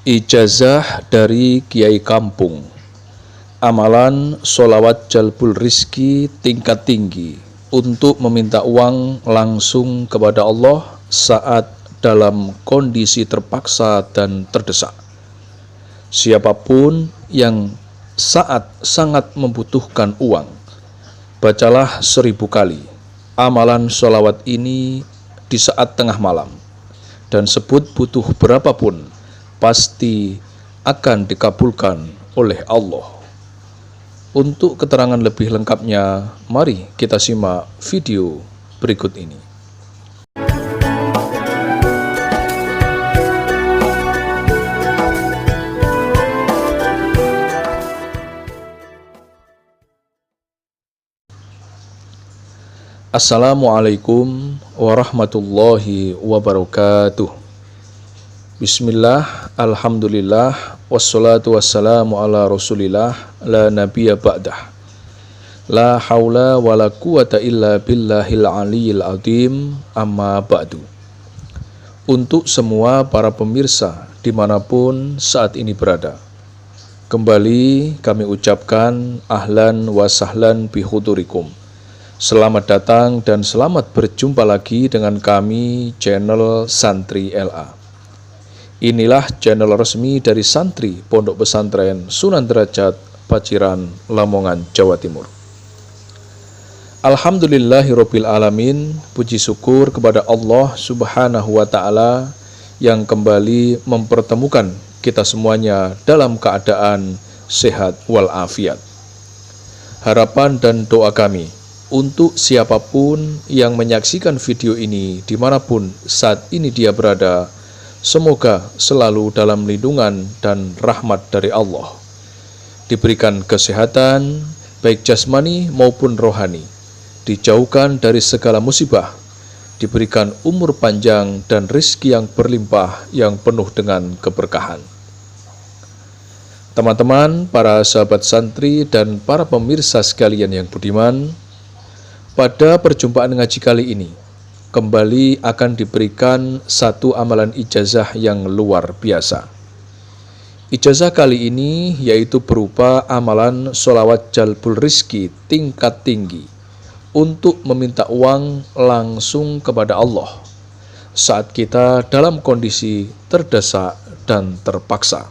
Ijazah dari Kiai Kampung. Amalan sholawat jalbul rizki tingkat tinggi untuk meminta uang langsung kepada Allah saat dalam kondisi terpaksa dan terdesak. Siapapun yang saat sangat membutuhkan uang, bacalah 1000 kali amalan sholawat ini di saat tengah malam, dan sebut butuh berapapun, pasti akan dikabulkan oleh Allah. Untuk keterangan lebih lengkapnya, mari kita simak video berikut ini. Assalamualaikum warahmatullahi wabarakatuh. Bismillah, alhamdulillah, wassalatu wassalamu ala rasulillah, la nabiyya ba'dah. La hawla wa la quwata illa billahil aliyyil azim, amma ba'du. Untuk semua para pemirsa dimanapun saat ini berada, kembali kami ucapkan ahlan wa sahlan bihudurikum. Selamat datang dan selamat berjumpa lagi dengan kami, channel Santri LA. Inilah channel resmi dari Santri Pondok Pesantren Sunan Derajat, Paciran, Lamongan, Jawa Timur. Alhamdulillahirabbil alamin, puji syukur kepada Allah Subhanahu wa taala yang kembali mempertemukan kita semuanya dalam keadaan sehat walafiat. Harapan dan doa kami untuk siapapun yang menyaksikan video ini dimanapun saat ini dia berada, semoga selalu dalam lindungan dan rahmat dari Allah, diberikan kesehatan baik jasmani maupun rohani, dijauhkan dari segala musibah, diberikan umur panjang dan rezeki yang berlimpah yang penuh dengan keberkahan. Teman-teman, para sahabat santri dan para pemirsa sekalian yang budiman, pada perjumpaan ngaji kali ini kembali akan diberikan satu amalan ijazah yang luar biasa. Ijazah kali ini yaitu berupa amalan sholawat jalbul rizki tingkat tinggi untuk meminta uang langsung kepada Allah saat kita dalam kondisi terdesak dan terpaksa.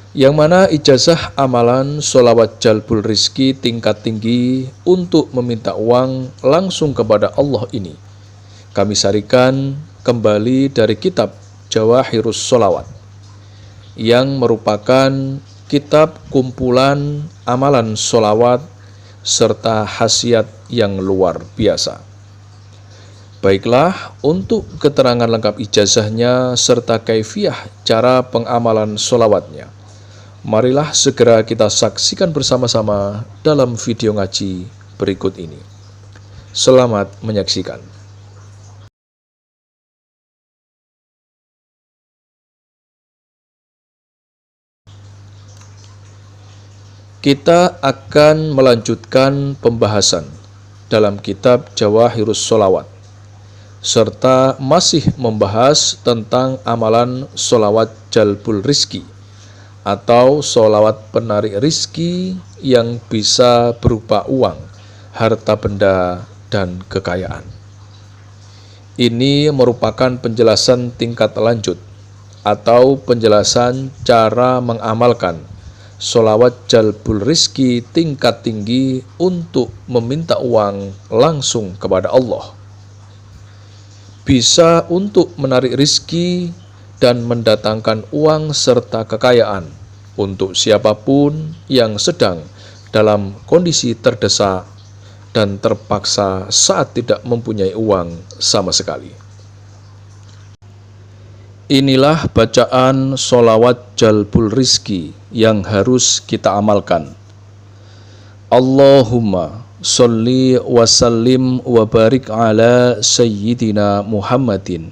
Yang mana ijazah amalan sholawat jalbul rizki tingkat tinggi untuk meminta uang langsung kepada Allah ini kami sarikan kembali dari kitab Jawahirus Sholawat, yang merupakan kitab kumpulan amalan sholawat serta khasiat yang luar biasa. Baiklah, untuk keterangan lengkap ijazahnya serta kaifiyah cara pengamalan sholawatnya, marilah segera kita saksikan bersama-sama dalam video ngaji berikut ini. Selamat menyaksikan. Kita akan melanjutkan pembahasan dalam kitab Jawahirus Sholawat, serta masih membahas tentang amalan sholawat jalbul rizki atau sholawat penarik rizki yang bisa berupa uang, harta benda, dan kekayaan. Ini merupakan penjelasan tingkat lanjut atau penjelasan cara mengamalkan sholawat jalbul rizki tingkat tinggi untuk meminta uang langsung kepada Allah. Bisa untuk menarik rizki dan mendatangkan uang serta kekayaan untuk siapapun yang sedang dalam kondisi terdesak dan terpaksa saat tidak mempunyai uang sama sekali. Inilah bacaan sholawat jalbul rizki yang harus kita amalkan. Allahumma sholli wa sallim wa barik ala sayyidina Muhammadin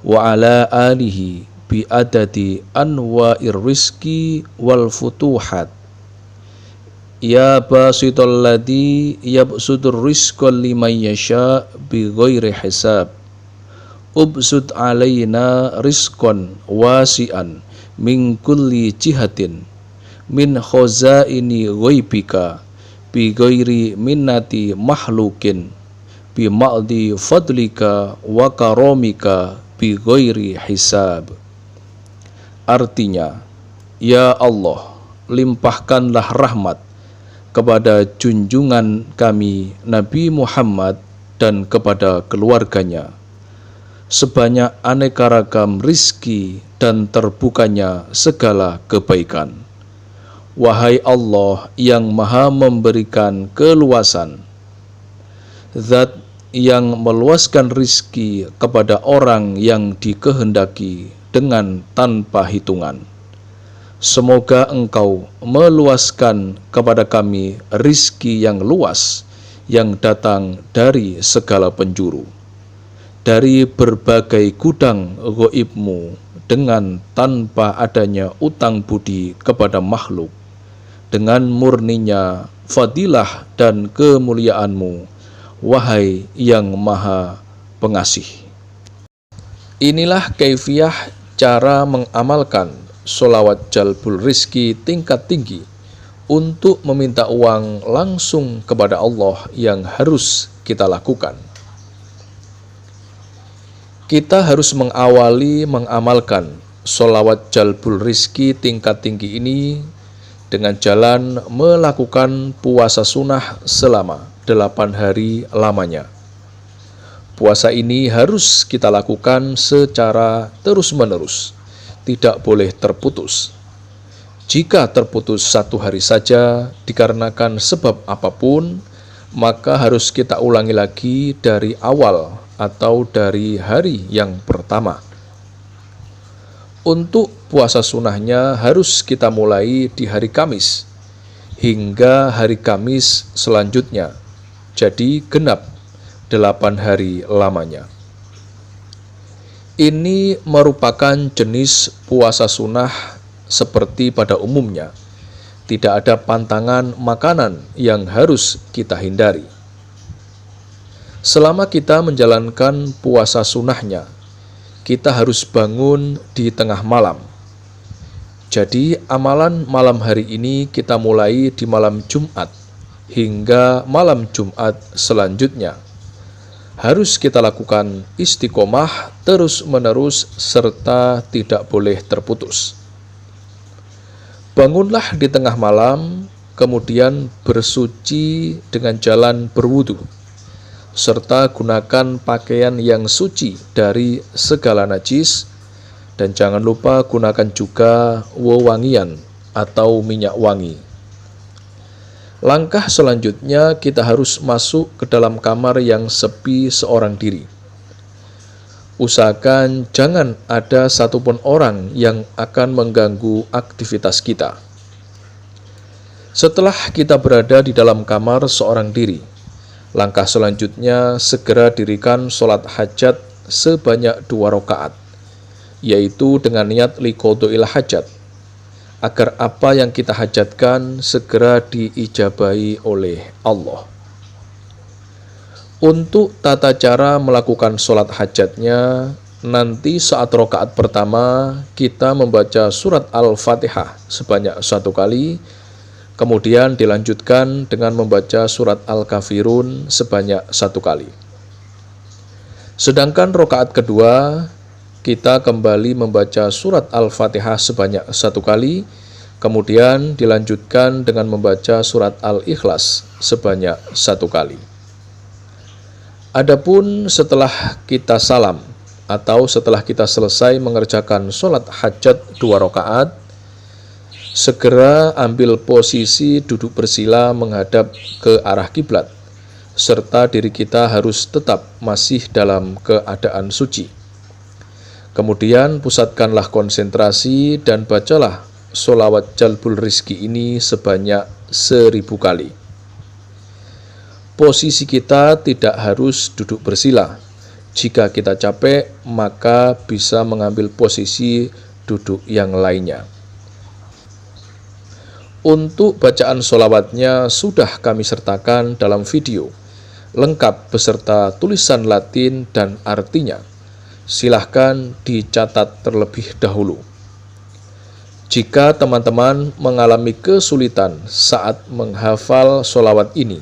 wa ala alihi bi adadi anwa'ir rizki wal futuhat. Ya basital ladzi yabsutur rizqa liman yasha bi ghairi hisab ubsud alaina rizqan wasi'an min kulli jihatin min khazaini ghaibika bi ghairi minnati makhlukin bi ma'di fadlika wa karamika bi ghairi hisab. Artinya, ya Allah, limpahkanlah rahmat kepada junjungan kami Nabi Muhammad dan kepada keluarganya sebanyak aneka ragam rizki dan terbukanya segala kebaikan. Wahai Allah yang maha memberikan keluasan, Zat yang meluaskan rizki kepada orang yang dikehendaki dengan tanpa hitungan. Semoga Engkau meluaskan kepada kami rizki yang luas yang datang dari segala penjuru, dari berbagai gudang ghaibmu dengan tanpa adanya utang budi kepada makhluk, dengan murninya fadilah dan kemuliaanmu, wahai yang maha pengasih. Inilah kaifiyah cara mengamalkan sholawat jalbul rizki tingkat tinggi untuk meminta uang langsung kepada Allah yang harus kita lakukan. Kita harus mengamalkan sholawat jalbul rizki tingkat tinggi ini dengan jalan melakukan puasa sunnah selama 8 hari lamanya. Puasa ini harus kita lakukan secara terus-menerus, tidak boleh terputus. Jika terputus 1 hari saja dikarenakan sebab apapun, maka harus kita ulangi lagi dari awal atau dari hari yang pertama. Untuk puasa sunnahnya harus kita mulai di hari Kamis hingga hari Kamis selanjutnya, jadi genap 8 hari lamanya. Ini merupakan jenis puasa sunnah seperti pada umumnya. Tidak ada pantangan makanan yang harus kita hindari. Selama kita menjalankan puasa sunnahnya, kita harus bangun di tengah malam. Jadi amalan malam hari ini kita mulai di malam Jumat hingga malam Jumat selanjutnya. Harus kita lakukan istiqomah terus-menerus serta tidak boleh terputus. Bangunlah di tengah malam, kemudian bersuci dengan jalan berwudu, serta gunakan pakaian yang suci dari segala najis, dan jangan lupa gunakan juga wewangian atau minyak wangi. Langkah selanjutnya kita harus masuk ke dalam kamar yang sepi seorang diri. Usahakan jangan ada satupun orang yang akan mengganggu aktivitas kita. Setelah kita berada di dalam kamar seorang diri, langkah selanjutnya segera dirikan sholat hajat sebanyak 2 rakaat, yaitu dengan niat liqodhil hajat, agar apa yang kita hajatkan segera diijabahi oleh Allah. Untuk tata cara melakukan sholat hajatnya, nanti saat rakaat pertama kita membaca surat Al-Fatihah sebanyak 1 kali, kemudian dilanjutkan dengan membaca surat Al-Kafirun sebanyak 1 kali. Sedangkan rakaat kedua, kita kembali membaca surat Al-Fatihah sebanyak 1 kali, kemudian dilanjutkan dengan membaca surat Al-Ikhlas sebanyak 1 kali. Adapun setelah kita salam atau setelah kita selesai mengerjakan sholat hajat 2 rakaat, segera ambil posisi duduk bersila menghadap ke arah kiblat, serta diri kita harus tetap masih dalam keadaan suci. Kemudian pusatkanlah konsentrasi dan bacalah sholawat jalbul rizki ini sebanyak 1000 kali. Posisi kita tidak harus duduk bersila. Jika kita capek, maka bisa mengambil posisi duduk yang lainnya. Untuk bacaan sholawatnya sudah kami sertakan dalam video lengkap beserta tulisan Latin dan artinya. silahkan dicatat terlebih dahulu. Jika teman-teman mengalami kesulitan saat menghafal sholawat ini,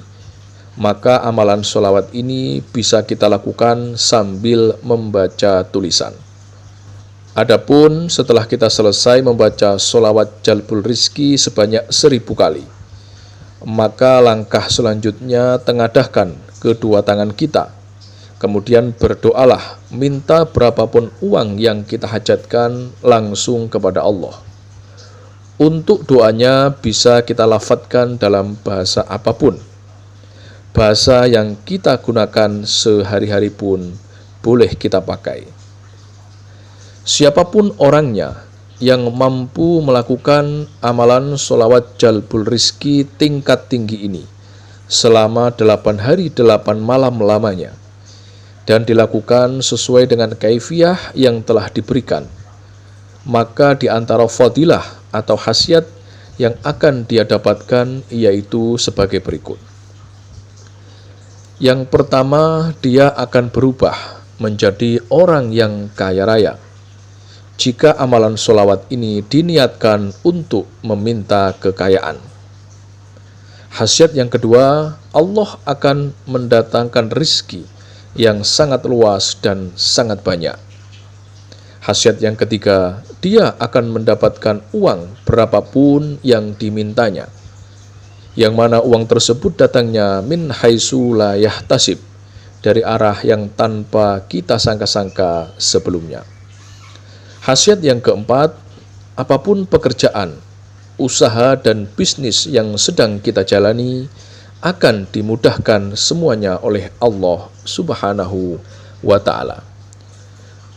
maka amalan sholawat ini bisa kita lakukan sambil membaca tulisan. Adapun setelah kita selesai membaca sholawat jalbul rizki sebanyak 1000 kali, maka langkah selanjutnya tengadahkan kedua tangan kita. Kemudian berdoalah, minta berapapun uang yang kita hajatkan langsung kepada Allah. Untuk doanya bisa kita lafadzkan dalam bahasa apapun. Bahasa yang kita gunakan sehari-hari pun boleh kita pakai. Siapapun orangnya yang mampu melakukan amalan sholawat jalbul rizki tingkat tinggi ini selama 8 hari 8 malam lamanya, dan dilakukan sesuai dengan kaifiyah yang telah diberikan, maka di antara fadilah atau khasiat yang akan dia dapatkan yaitu sebagai berikut. Yang pertama, dia akan berubah menjadi orang yang kaya raya jika amalan sholawat ini diniatkan untuk meminta kekayaan. Khasiat yang kedua, Allah akan mendatangkan rizki yang sangat luas dan sangat banyak. Khasiat yang ketiga, dia akan mendapatkan uang berapapun yang dimintanya, yang mana uang tersebut datangnya min haitsu la yahtasib, dari arah yang tanpa kita sangka-sangka sebelumnya. Khasiat yang keempat, apapun pekerjaan, usaha dan bisnis yang sedang kita jalani akan dimudahkan semuanya oleh Allah Subhanahu wa Ta'ala.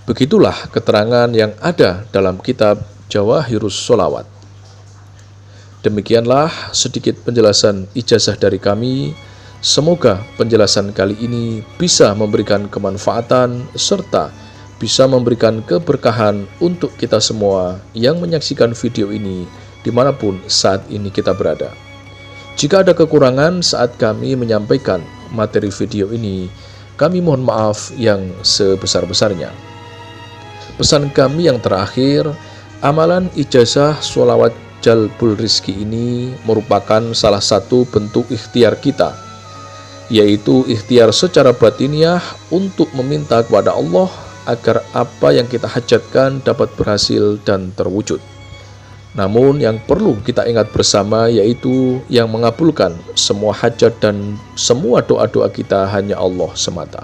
Begitulah keterangan yang ada dalam kitab Jawahirus Sholawat. Demikianlah sedikit penjelasan ijazah dari kami. Semoga penjelasan kali ini bisa memberikan kemanfaatan serta bisa memberikan keberkahan untuk kita semua yang menyaksikan video ini dimanapun saat ini kita berada. Jika ada kekurangan saat kami menyampaikan materi video ini, kami mohon maaf yang sebesar-besarnya. Pesan kami yang terakhir, amalan ijazah sholawat jalbul rizki ini merupakan salah satu bentuk ikhtiar kita, yaitu ikhtiar secara batiniah untuk meminta kepada Allah agar apa yang kita hajatkan dapat berhasil dan terwujud. Namun yang perlu kita ingat bersama yaitu yang mengabulkan semua hajat dan semua doa-doa kita hanya Allah semata.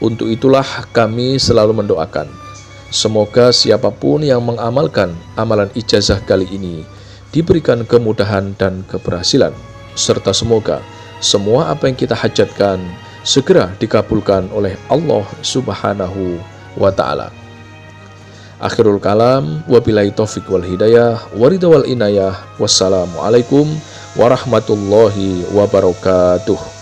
Untuk itulah kami selalu mendoakan, semoga siapapun yang mengamalkan amalan ijazah kali ini diberikan kemudahan dan keberhasilan, serta semoga semua apa yang kita hajatkan segera dikabulkan oleh Allah Subhanahu wa Ta'ala. Akhirul kalam, wabillahi taufiq wal hidayah, waridha wal inayah, wassalamualaikum warahmatullahi wabarakatuh.